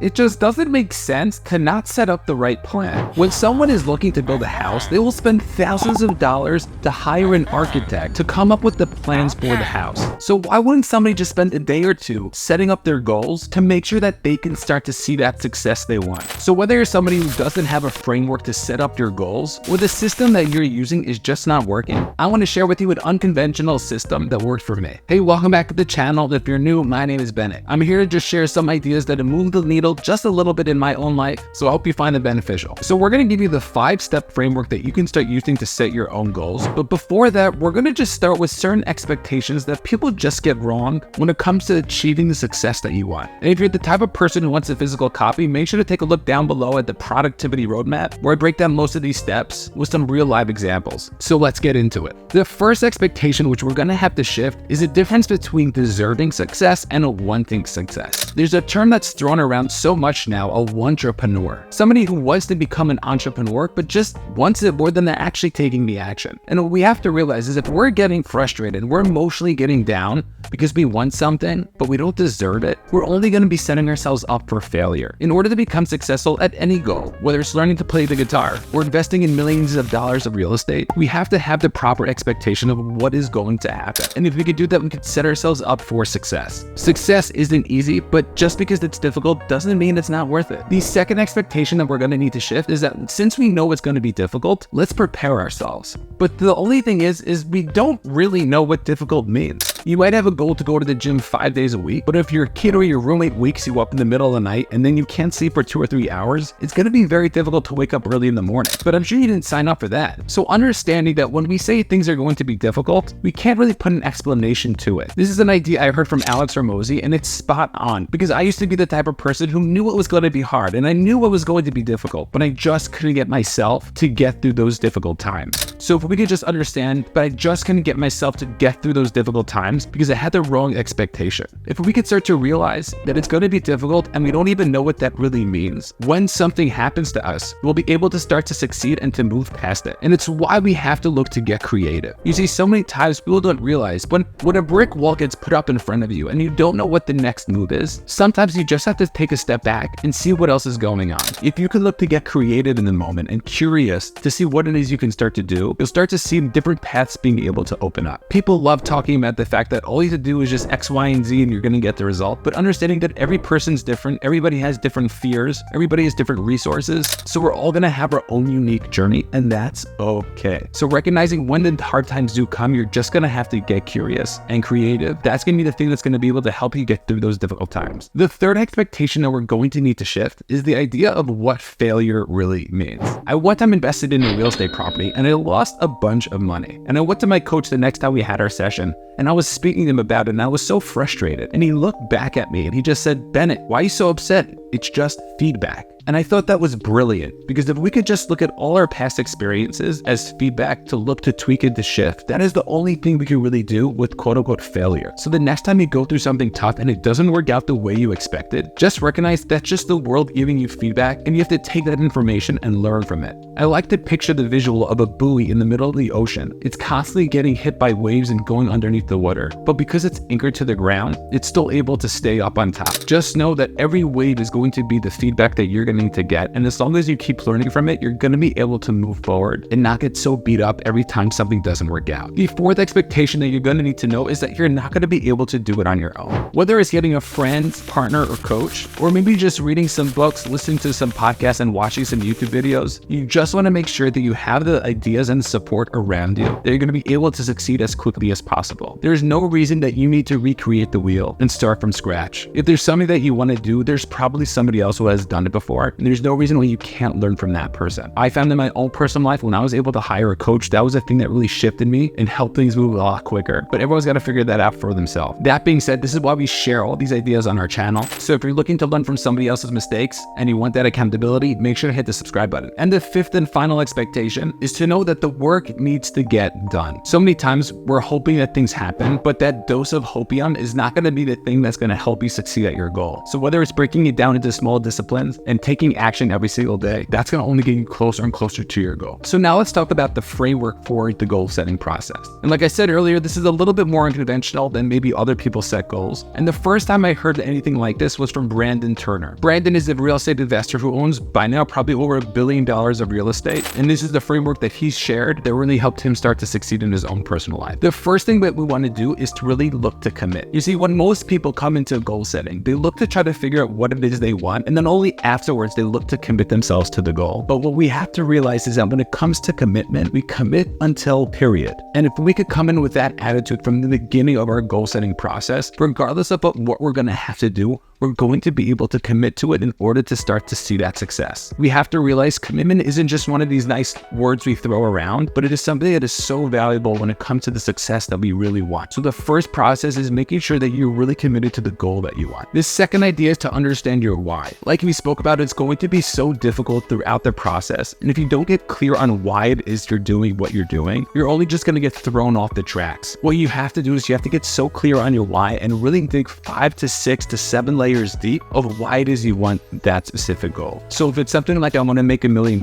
It just doesn't make sense to not set up the right plan. When someone is looking to build a house, they will spend thousands of dollars to hire an architect to come up with the plans for the house. So why wouldn't somebody just spend a day or two setting up their goals to make sure that they can start to see that success they want? So whether you're somebody who doesn't have a framework to set up your goals, or the system that you're using is just not working, I want to share with you an unconventional system that worked for me. Hey, welcome back to the channel. If you're new, my name is Bennett. I'm here to just share some ideas that have moved the needle just a little bit in my own life, so I hope you find it beneficial. So we're going to give you the 5-step framework that you can start using to set your own goals. But before that, we're going to just start with certain expectations that people just get wrong when it comes to achieving the success that you want. And if you're the type of person who wants a physical copy, make sure to take a look down below at the productivity roadmap, where I break down most of these steps with some real live examples. So let's get into it. The first expectation which we're going to have to shift is the difference between deserving success and a wanting success. There's a term that's thrown around so much now, a wantrepreneur. Somebody who wants to become an entrepreneur, but just wants it more than they're actually taking the action. And what we have to realize is if we're getting frustrated, we're emotionally getting down because we want something, but we don't deserve it, we're only going to be setting ourselves up for failure. In order to become successful at any goal, whether it's learning to play the guitar or investing in millions of dollars of real estate, we have to have the proper expectation of what is going to happen. And if we could do that, we could set ourselves up for success. Success isn't easy, but just because it's difficult doesn't mean it's not worth it. The second expectation that we're going to need to shift is that since we know it's going to be difficult, let's prepare ourselves. But the only thing is we don't really know what difficult means. You might have a goal to go to the gym 5 days a week, but if your kid or your roommate wakes you up in the middle of the night and then you can't sleep for 2 or 3 hours, it's going to be very difficult to wake up early in the morning. But I'm sure you didn't sign up for that. So understanding that when we say things are going to be difficult, we can't really put an explanation to it. This is an idea I heard from Alex Hormozi, and it's spot on, because I used to be the type of person who knew it was going to be hard and I knew it was going to be difficult, but I just couldn't get myself to get through those difficult times. So if we could just understand, but I just couldn't get myself to get through those difficult times because I had the wrong expectation. If we could start to realize that it's going to be difficult and we don't even know what that really means, when something happens to us, we'll be able to start to succeed and to move past it. And it's why we have to look to get creative. You see, so many times people don't realize when a brick wall gets put up in front of you and you don't know what the next move is, sometimes you just have to take a step back and see what else is going on. If you can look to get creative in the moment and curious to see what it is you can start to do, you'll start to see different paths being able to open up. People love talking about the fact that all you have to do is just X, Y, and Z and you're going to get the result, but understanding that every person's different, everybody has different fears, everybody has different resources, so we're all going to have our own unique journey, and that's okay. So recognizing when the hard times do come, you're just going to have to get curious and creative. That's going to be the thing that's going to be able to help you get through those difficult times. The third expectation that we're going to need to shift is the idea of what failure really means. I one time invested in a real estate property and I lost a bunch of money. And I went to my coach the next time we had our session and I was speaking to him about it and I was so frustrated. And he looked back at me and he just said, "Bennett, why are you so upset? It's just feedback." And I thought that was brilliant, because if we could just look at all our past experiences as feedback to look to tweak and to shift, that is the only thing we can really do with quote unquote failure. So the next time you go through something tough and it doesn't work out the way you expected, just recognize that's just the world giving you feedback and you have to take that information and learn from it. I like to picture the visual of a buoy in the middle of the ocean. It's constantly getting hit by waves and going underneath the water, but because it's anchored to the ground, it's still able to stay up on top. Just know that every wave is going to be the feedback that you're going to get, and as long as you keep learning from it, you're going to be able to move forward and not get so beat up every time something doesn't work out. The fourth expectation that you're going to need to know is that you're not going to be able to do it on your own. Whether it's getting a friend, partner, or coach, or maybe just reading some books, listening to some podcasts, and watching some YouTube videos, you just want to make sure that you have the ideas and support around you that you're going to be able to succeed as quickly as possible. There's no reason that you need to recreate the wheel and start from scratch. If there's something that you want to do, there's probably somebody else who has done it before, and there's no reason why you can't learn from that person. I found in my own personal life, when I was able to hire a coach, that was a thing that really shifted me and helped things move a lot quicker. But everyone's got to figure that out for themselves. That being said, this is why we share all these ideas on our channel. So if you're looking to learn from somebody else's mistakes and you want that accountability, make sure to hit the subscribe button. And the fifth and final expectation is to know that the work needs to get done. So many times we're hoping that things happen, but that dose of hopium is not going to be the thing that's going to help you succeed at your goal. So whether it's breaking it down down into small disciplines and taking action every single day, that's going to only get you closer and closer to your goal. So now let's talk about the framework for the goal setting process. And like I said earlier, this is a little bit more unconventional than maybe other people set goals. And the first time I heard anything like this was from Brandon Turner. Brandon is a real estate investor who owns by now probably over $1 billion of real estate. And this is the framework that he's shared that really helped him start to succeed in his own personal life. The first thing that we want to do is to really look to commit. You see, when most people come into goal setting, they look to try to figure out what it is they want, and then only afterwards they look to commit themselves to the goal. But what we have to realize is that when it comes to commitment, we commit until period. And if we could come in with that attitude from the beginning of our goal setting process, regardless of what we're going to have to do, we're going to be able to commit to it in order to start to see that success. We have to realize commitment isn't just one of these nice words we throw around, but it is something that is so valuable when it comes to the success that we really want. So the first process is making sure that you're really committed to the goal that you want. This second idea is to understand your why. Like we spoke about, it's going to be so difficult throughout the process. And if you don't get clear on why it is you're doing what you're doing, you're only just going to get thrown off the tracks. What you have to do is you have to get so clear on your why and really dig 5 to 6 to 7 layers deep of why it is you want that specific goal. So if it's something like I want to make $1 million,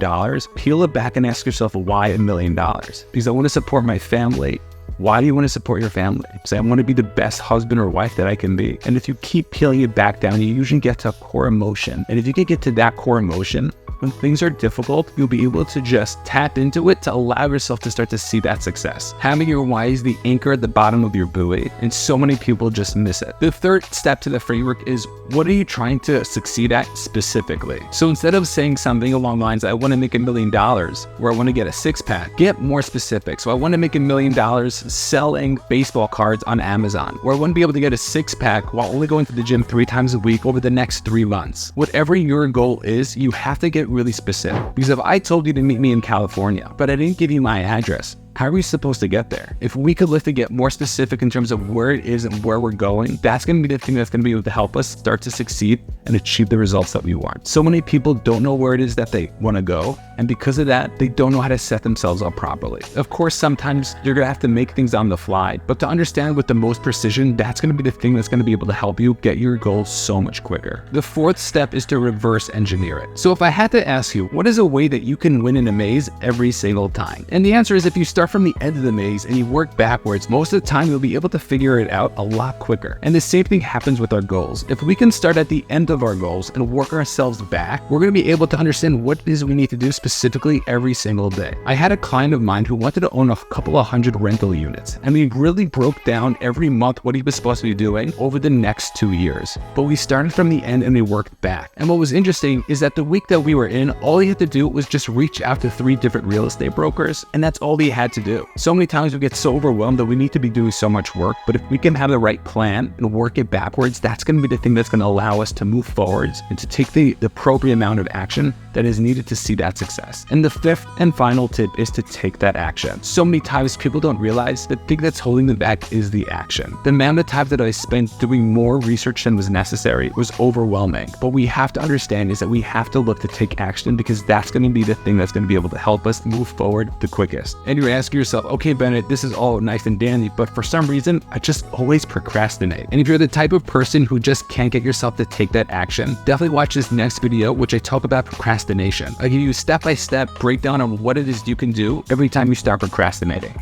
peel it back and ask yourself why $1 million? Because I want to support my family. Why do you want to support your family? Say, I want to be the best husband or wife that I can be. And if you keep peeling it back down, you usually get to a core emotion. And if you can get to that core emotion, when things are difficult, you'll be able to just tap into it to allow yourself to start to see that success. Having your why is the anchor at the bottom of your buoy, and so many people just miss it. The third step to the framework is, what are you trying to succeed at specifically? So instead of saying something along the lines, I want to make $1 million, or I want to get a six-pack, get more specific. So I want to make $1 million selling baseball cards on Amazon, or I want to be able to get a six-pack while only going to the gym 3 times a week over the next 3 months. Whatever your goal is, you have to get really specific. Because if I told you to meet me in California, but I didn't give you my address, how are we supposed to get there? If we could look to get more specific in terms of where it is and where we're going, that's going to be the thing that's going to be able to help us start to succeed and achieve the results that we want. So many people don't know where it is that they want to go, and because of that, they don't know how to set themselves up properly. Of course, sometimes you're going to have to make things on the fly, but to understand with the most precision, that's going to be the thing that's going to be able to help you get your goals so much quicker. The fourth step is to reverse engineer it. So if I had to ask you, what is a way that you can win in a maze every single time? And the answer is, if you start from the end of the maze and you work backwards, most of the time you'll be able to figure it out a lot quicker. And the same thing happens with our goals. If we can start at the end of our goals and work ourselves back, we're going to be able to understand what it is we need to do specifically every single day. I had a client of mine who wanted to own a couple of 100 rental units, and we really broke down every month what he was supposed to be doing over the next 2 years. But we started from the end and we worked back. And what was interesting is that the week that we were in, all he had to do was just reach out to 3 different real estate brokers, and that's all he had to do. So many times we get so overwhelmed that we need to be doing so much work, but if we can have the right plan and work it backwards, that's going to be the thing that's going to allow us to move forwards and to take the appropriate amount of action that is needed to see that success. And the fifth and final tip is to take that action. So many times people don't realize the thing that's holding them back is the action. The amount of time that I spent doing more research than was necessary was overwhelming. But we have to understand is that we have to look to take action, because that's going to be the thing that's going to be able to help us move forward the quickest. And you're asking yourself, okay, Bennett, this is all nice and dandy, but for some reason, I just always procrastinate. And if you're the type of person who just can't get yourself to take that action, definitely watch this next video, which I talk about procrastination. I give you a step-by-step breakdown on what it is you can do every time you start procrastinating.